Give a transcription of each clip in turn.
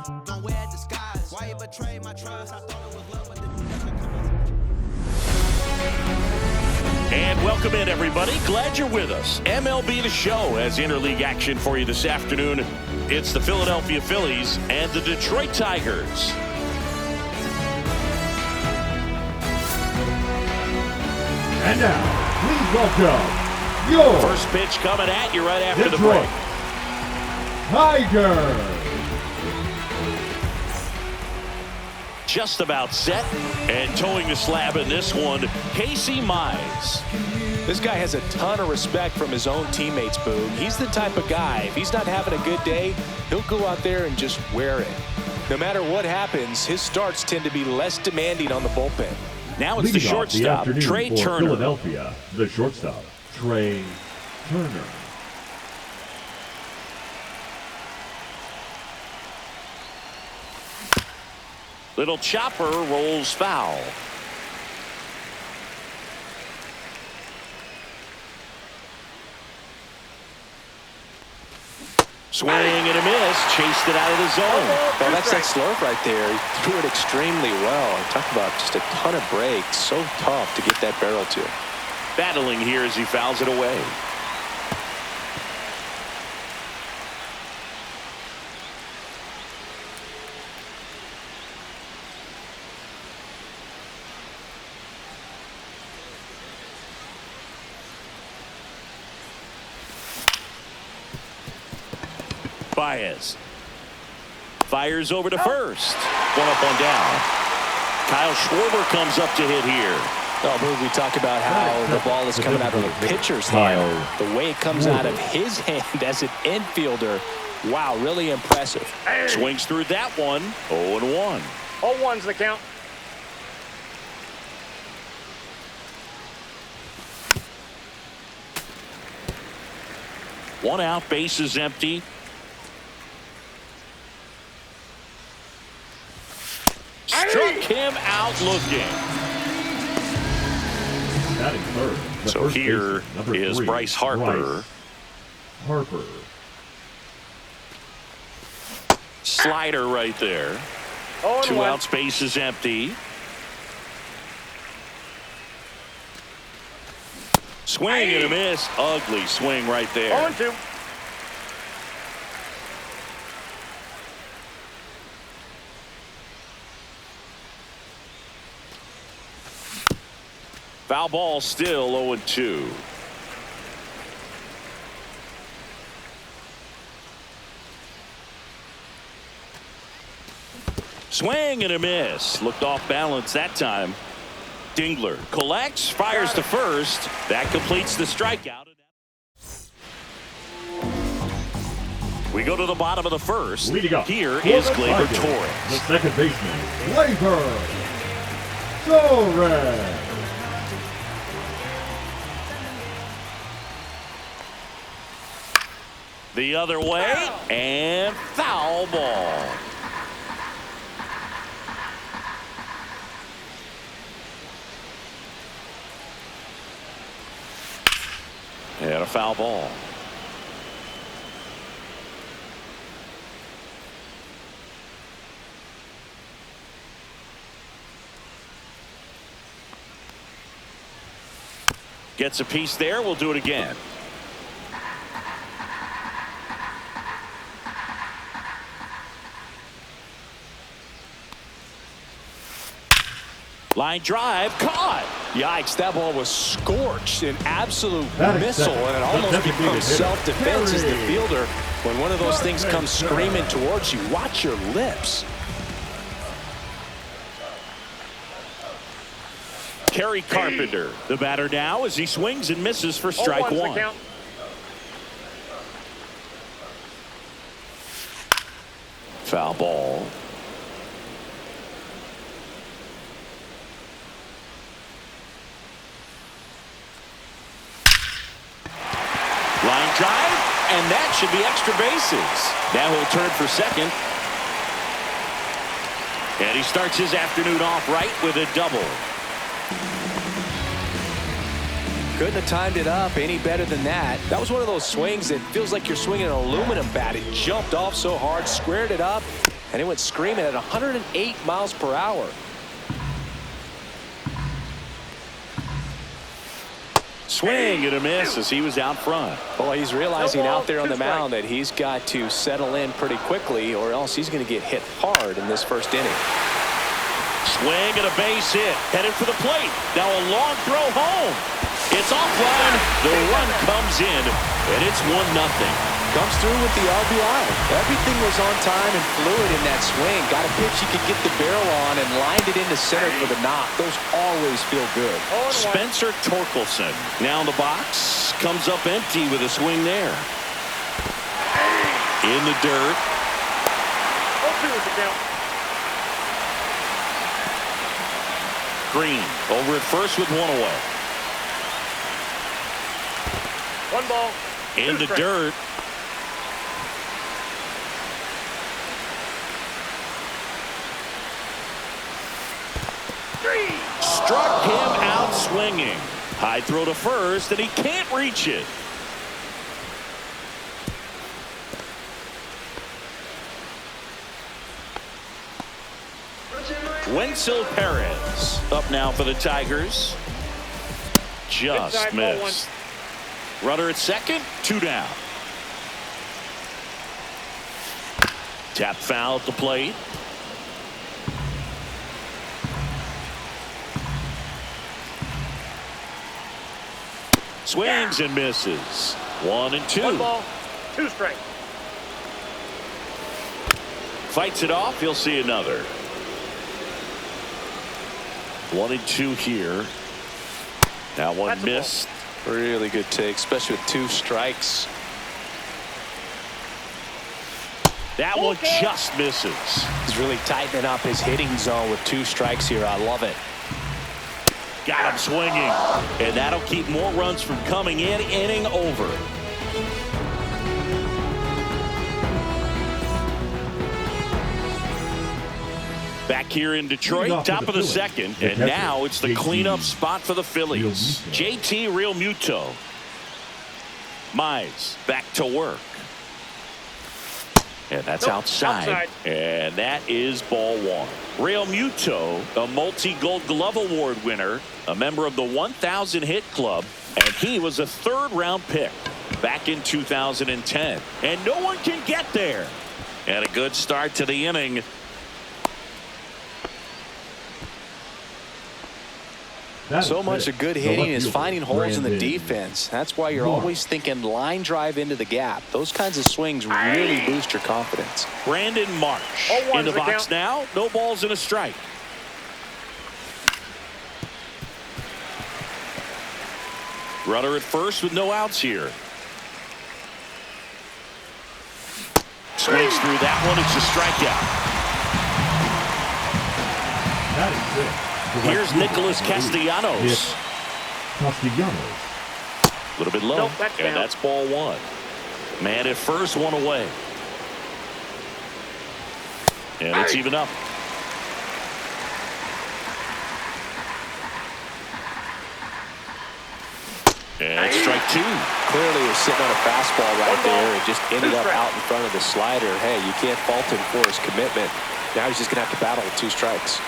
Don't wear a disguise. Why you betray my trust? I thought it was love, but And welcome in, everybody. Glad you're with us. MLB The Show has interleague action for you this afternoon. It's the Philadelphia Phillies and the Detroit Tigers. And now, please welcome your first pitch coming at you right after Detroit the break. Tigers. Just about set and towing the slab in this one, Casey Mize. This guy has a ton of respect from his own teammates, Boog. He's the type of guy, if he's not having a good day, he'll go out there and just wear it. No matter what happens, his starts tend to be less demanding on the bullpen. Now it's the shortstop, Trey Turner. Philadelphia, the shortstop, Trey Turner. Little chopper rolls foul. Swing and a miss, chased it out of the zone. Well, that's that slurve right there. He threw it extremely well. Talk about just a ton of breaks. So tough to get that barrel to. Battling here as he fouls it away. Baez fires over to first. One up, one down. Kyle Schwarber comes up to hit here. Oh, Boog, we talk about how the ball is coming out of the pitcher's hand. The way it comes out of his hand as an infielder. Wow, really impressive. Swings through that one. 0-1. 0-1's the count. One out, base is empty. Struck him out looking. So here is Bryce Harper. Slider right there. 2 outs, base is empty. Swing and a miss. Ugly swing right there. 0-2. Foul ball, still 0-2. Swing and a miss. Looked off balance that time. Dingler collects, fires to first. That completes the strikeout. We go to the bottom of the first. Here is Gleyber Torres. The second baseman, Gleyber Torres. The other way, and foul ball. And a foul ball. Gets a piece there. We'll do it again. Line drive, caught. Yikes, that ball was scorched, an absolute missile, and it almost becomes self-defense as the fielder. When one of those things comes screaming towards you, watch your lips. Kerry Carpenter, the batter now as he swings and misses for strike one. Foul ball. Line drive, and that should be extra bases. Now he'll turn for second. And he starts his afternoon off right with a double. Couldn't have timed it up any better than that. That was one of those swings that feels like you're swinging an aluminum bat. It jumped off so hard, squared it up, and it went screaming at 108 miles per hour. Swing and a miss as he was out front. Well, he's realizing out there on the mound that he's got to settle in pretty quickly, or else he's going to get hit hard in this first inning. Swing and a base hit. Headed for the plate. Now a long throw home. It's offline. The run comes in, and it's 1-0. Comes through with the RBI. Everything was on time and fluid in that swing. Got a pitch he could get the barrel on and lined it into center for the knock. Those always feel good. Spencer Torkelson now in the box. Comes up empty with a swing there. In the dirt. 0-2 is the count. Green over at first with one away. 1 ball. In the dirt. Struck him out swinging. High throw to first, and he can't reach it. Wenzel Perez up now for the Tigers. Just missed. Runner at second, 2 down. Tap foul at the plate. Swings and misses. 1 and 2. 1 ball, 2 strikes. Fights it off. He'll see another. 1 and 2 here. That one That's missed. Really good take, especially with 2 strikes. That one just misses. He's really tightening up his hitting zone with 2 strikes here. I love it. Got him swinging. And that'll keep more runs from coming in. Inning over. Back here in Detroit, top of the second. And now it's the cleanup spot for the Phillies. JT Realmuto. Mize back to work. And that's outside. And that is ball 1. Realmuto, a multi-Gold Glove Award winner, a member of the 1,000 Hit Club, and he was a 3rd-round pick back in 2010. And no one can get there. And a good start to the inning. So much of good hitting is finding holes in the defense. That's why you're always thinking line drive into the gap. Those kinds of swings really boost your confidence. Brandon Marsh in the box now. No balls and a strike. Runner at first with no outs here. Swings through that one. It's a strikeout. That is it. Here's Nicholas Castellanos. Castellanos. A little bit low. And that's ball 1. Man at first, 1 away. And it's even up. And strike 2. Clearly he was sitting on a fastball right there and just ended up out in front of the slider. Hey, you can't fault him for his commitment. Now he's just going to have to battle with 2 strikes.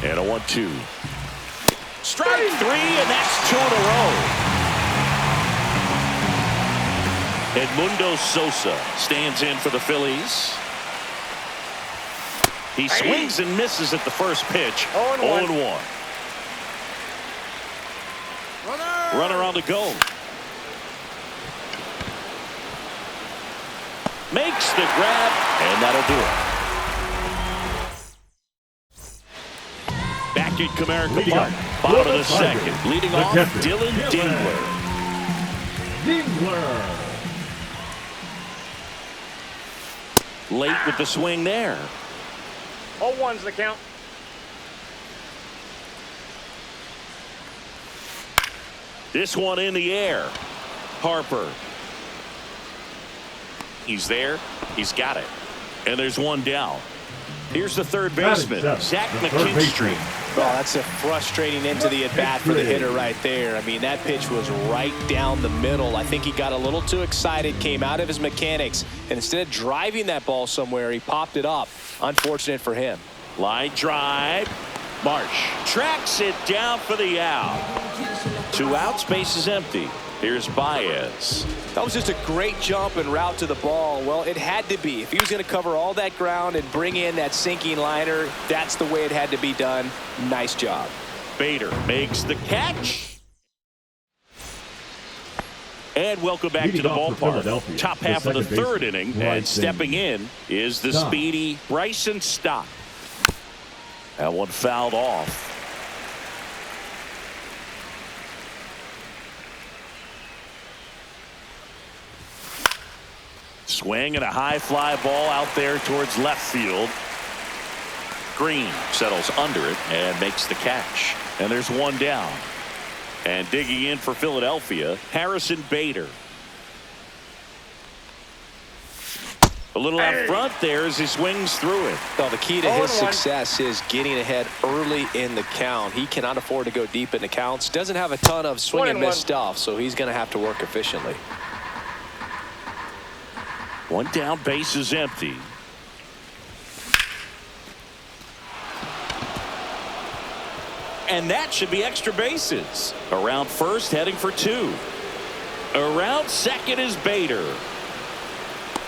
And a 1-2. Strike 3, and that's 2 in a row. Edmundo Sosa stands in for the Phillies. He swings and misses at the first pitch. 0-1. Runner on the go. Makes the grab, and that'll do it. Back at Comerica Park, bottom of the second. Leading off, Dylan Dingler. Late with the swing there. 0-1's the count. This one in the air. Harper. He's there. He's got it. And there's one down. Here's the third baseman, Zach McKinstry. Well, that's a frustrating end to the at-bat for the hitter right there. I mean, that pitch was right down the middle. I think he got a little too excited, came out of his mechanics, and instead of driving that ball somewhere, he popped it up. Unfortunate for him. Line drive. Marsh tracks it down for the out. 2 outs, base is empty. Here's Baez. That was just a great jump and route to the ball. Well, it had to be. If he was going to cover all that ground and bring in that sinking liner, that's the way it had to be done. Nice job. Bader makes the catch. And welcome back Leading to the off for ballpark. Philadelphia, Top the half of the second third baseman, inning. And Bryson stepping in is the Stott. speedy Bryson Stott. That one fouled off. Swing and a high fly ball out there towards left field. Green settles under it and makes the catch. And there's one down. And digging in for Philadelphia, Harrison Bader. A little out front there as he swings through it. Well, the key to 0-1. his success is getting ahead early in the count. He cannot afford to go deep in the counts. Doesn't have a ton of swing and 1-1. miss stuff, so he's going to have to work efficiently. One down, base is empty. And that should be extra bases. Around first, heading for 2. Around second is Bader.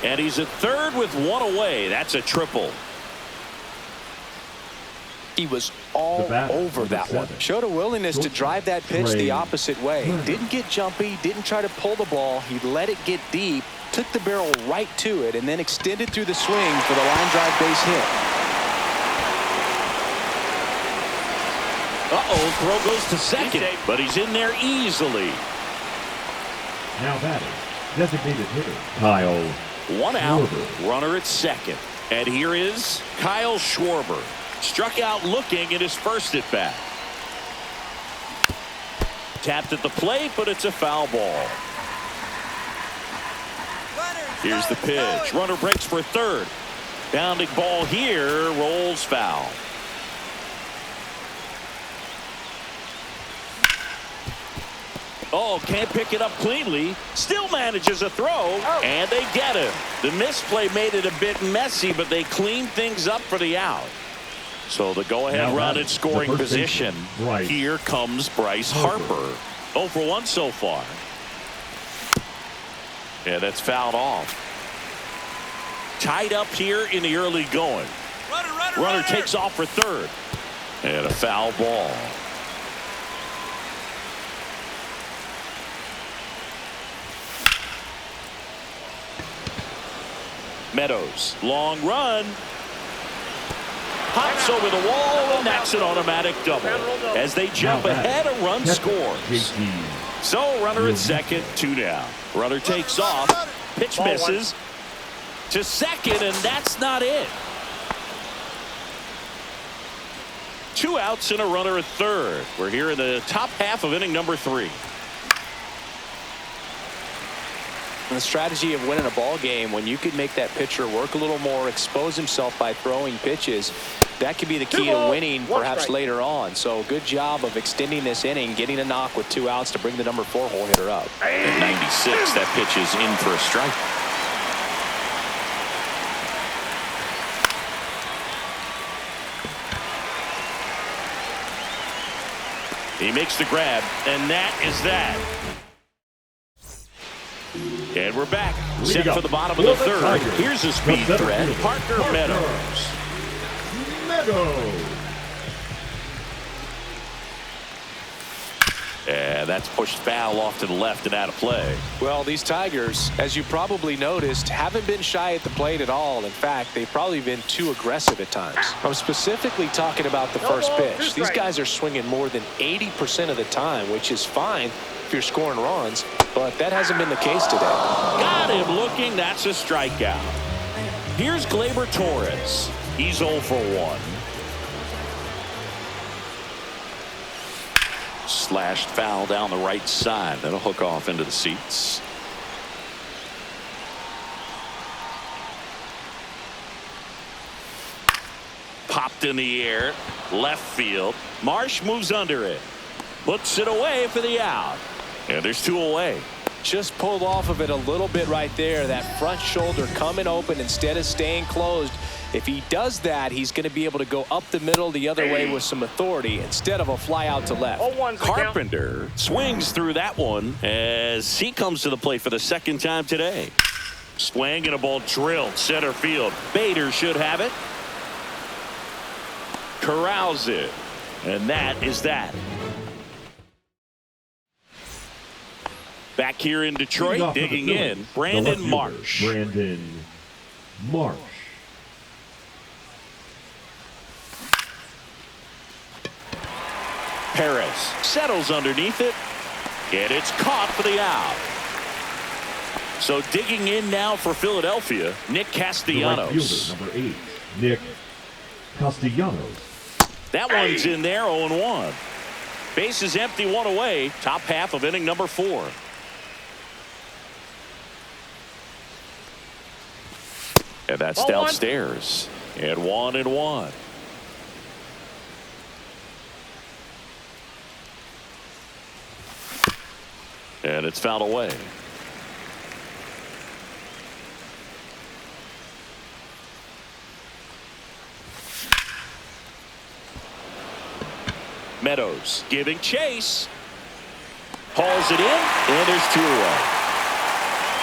And he's at third with 1 away. That's a triple. He was all over that one. Showed a willingness to drive that pitch the opposite way. Didn't get jumpy, didn't try to pull the ball. He let it get deep, took the barrel right to it, and then extended through the swing for the line drive base hit. Throw goes to second, but he's in there easily. Now batting, designated hitter, Kyle 1 out, Schwarber. runner at second. And here is Kyle Schwarber. Struck out looking at his first at bat. Tapped at the plate, but it's a foul ball. Here's the pitch. Runner breaks for third. Bounding ball here, rolls foul. Oh, can't pick it up cleanly. Still manages a throw, and they get him. The misplay made it a bit messy, but they cleaned things up for the out. So the go-ahead run in scoring position. Here comes Bryce Harper. 0 for 1 so far. Yeah, that's fouled off. Tied up here in the early going. Runner takes off for third. And a foul ball. Meadows, long run. Hops over the wall, and that's an automatic double. As they jump ahead, a run scores. So runner at second, 2 down. Runner takes off. Pitch misses to second, and that's not it. 2 outs and a runner at third. We're here in the top half of inning number 3. And the strategy of winning a ball game, when you could make that pitcher work a little more, expose himself by throwing pitches, that could be the key to winning perhaps later on. So good job of extending this inning, getting a knock with 2 outs to bring the number 4 hole hitter up. At 96, that pitch is in for a strike. He makes the grab, and that is that. And we're back. Set for the bottom of the third. Here's a speed threat. Parker Meadows. And that's pushed foul off to the left and out of play. Well, these Tigers, as you probably noticed, haven't been shy at the plate at all. In fact, they've probably been too aggressive at times. I'm specifically talking about the first pitch. These guys are swinging more than 80% of the time, which is fine if you're scoring runs, but that hasn't been the case today. Got him looking. That's a strikeout. Here's Gleyber Torres. He's 0 for 1. Slashed foul down the right side. That'll hook off into the seats. popped in the air. Left field. Marsh moves under it. Puts it away for the out. And there's 2 away. Just pulled off of it a little bit right there. That front shoulder coming open instead of staying closed. If he does that, he's going to be able to go up the middle the other way with some authority instead of a fly out to left. 0-1's the count. Carpenter swings through that one as he comes to the plate for the 2nd time today. Swing and a ball drilled center field. Bader should have it. Corrals it. And that is that. Back here in Detroit, digging in, Brandon Marsh. Brandon Marsh. Perez settles underneath it, and it's caught for the out. So digging in now for Philadelphia, Nick The right Castellanos. fielder, number 8, Nick Castellanos. That one's in there, 0-1. Base is empty, 1 away, top half of inning number 4. And that's 0-1. downstairs. And 1-1. And it's fouled away. Meadows giving chase. Hauls it in, and there's 2 away.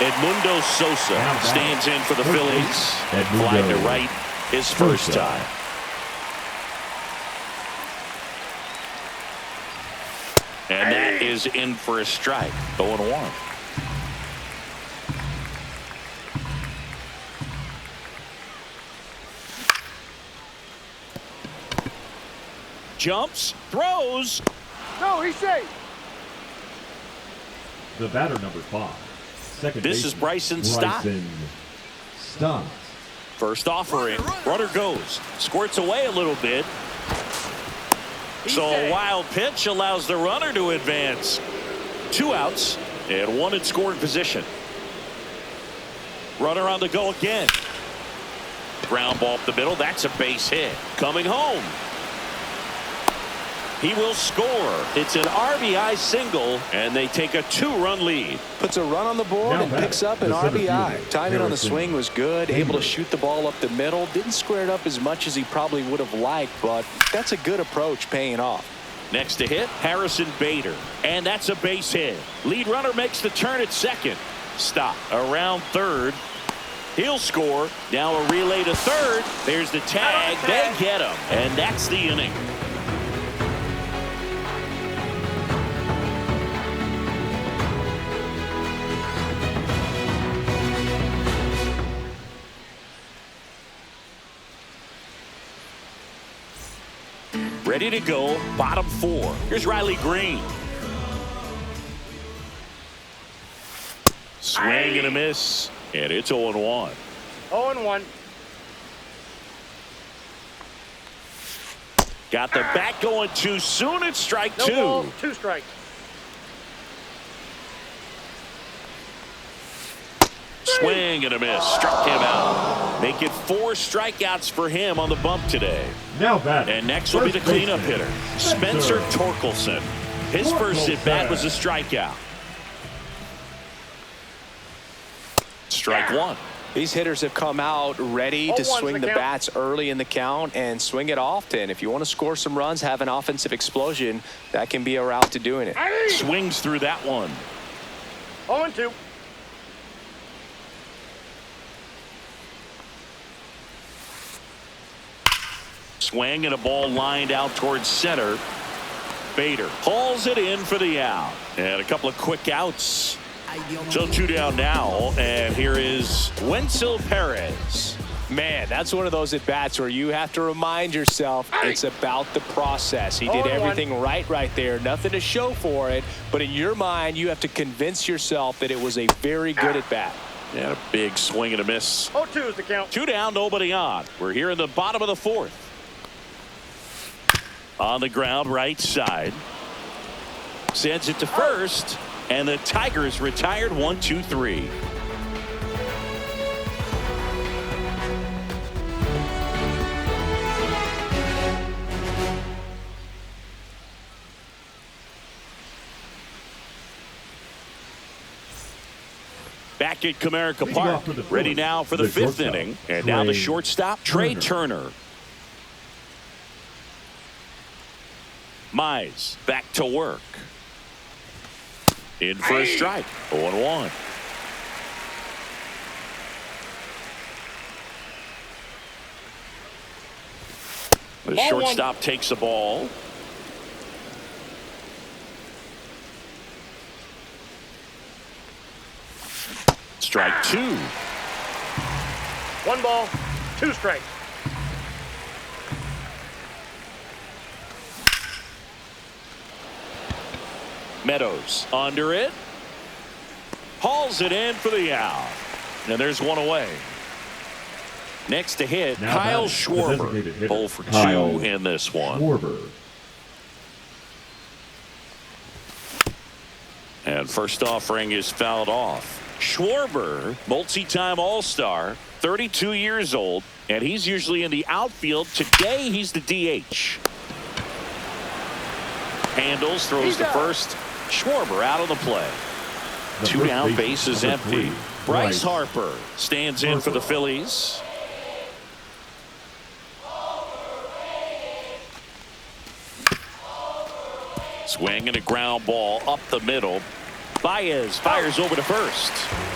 Edmundo Sosa stands in for the Phillies. Flying to right his first time. And that is in for a strike. 0-1. Jumps, throws. No, he's safe. The batter, number 5. Second This is baseman, Bryson Stott. Bryson Stott. First offering. Runner goes. Squirts away a little bit. So a wild pitch allows the runner to advance. 2 outs and 1 in scoring position. Runner on the go again. Ground ball up the middle. That's a base hit. Coming home. He will score. It's an RBI single, and they take a 2-run lead. Puts a run on the board Now and back, picks up an the center RBI. fielder, Timing on the Harrison swing was good. Able to Bader. shoot the ball up the middle. Didn't square it up as much as he probably would have liked, but that's a good approach paying off. Next to hit, Harrison Bader. And that's a base hit. Lead runner makes the turn at second. Stop around third. He'll score. Now a relay to third. There's the tag. They get him. And that's the inning. Ready to go, bottom 4. Here's Riley Green. Swing and a miss, and it's 0-1. 0-1. Got the bat going too soon. It's strike No 2. balls, 2 strikes. Swing and a miss. Struck him out. Make it 4 strikeouts for him on the bump today. Now batting. And next will be the cleanup hitter, Spencer Torkelson. His first at bat was a strikeout. Strike 1. These hitters have come out ready to 0-1's swing the the count. bats early in the count and swing it often. If you want to score some runs, have an offensive explosion, that can be a route to doing it. Swings through that one. 0-2. Swing and a ball lined out towards center. Bader hauls it in for the out. And a couple of quick outs. So 2 down now. And here is Wenzel Perez. Man, that's one of those at-bats where you have to remind yourself it's about the process. He did 0-1. everything right there. Nothing to show for it. But in your mind, you have to convince yourself that it was a very good at-bat. And a big swing and a miss. 0-2 is the count. 2 down, nobody on. We're here in the bottom of the 4th. On the ground, right side. Sends it to first. And the Tigers retired 1-2-3. Back at Comerica Leading Park, off for the ready Phillies, now for the the fifth shortstop, inning. And now the Trey shortstop, Trey Turner. Mize back to work. In for a strike. 0-1. The shortstop takes the ball. Strike 2. 1 ball, 2 strikes. Meadows under it. Hauls it in for the out. And there's one away. Next to hit, Now Kyle batting, the Schwarber. designated hitter, 0 for 2 Kyle in this one. Schwarber. And first offering is fouled off. Schwarber, multi-time All-Star, 32 years old, and he's usually in the outfield. Today, he's the DH. Handles, throws to first. Schwarber out on the play. The 2 first down, baseman, base is number empty. 3, Bryce Harper stands in for the Phillies. Swing and a ground ball up the middle. Baez fires over to first.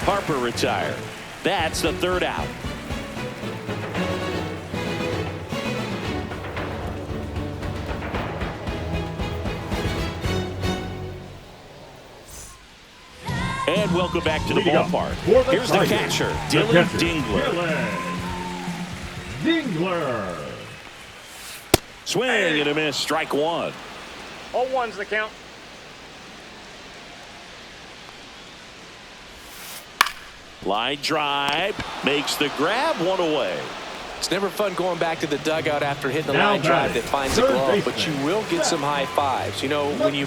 Harper retired. That's the 3rd out. And welcome back to the Leading up ballpark. for the Here's the Tigers, catcher, the Dylan catcher, Dingler. Dylan Dingler. Swing and a miss, strike 1. 0-1's the count. Line drive, makes the grab, 1 away. It's never fun going back to the dugout after hitting a Now line drive batting, that finds a third glove, but baseman, you will get some high fives. You know, when you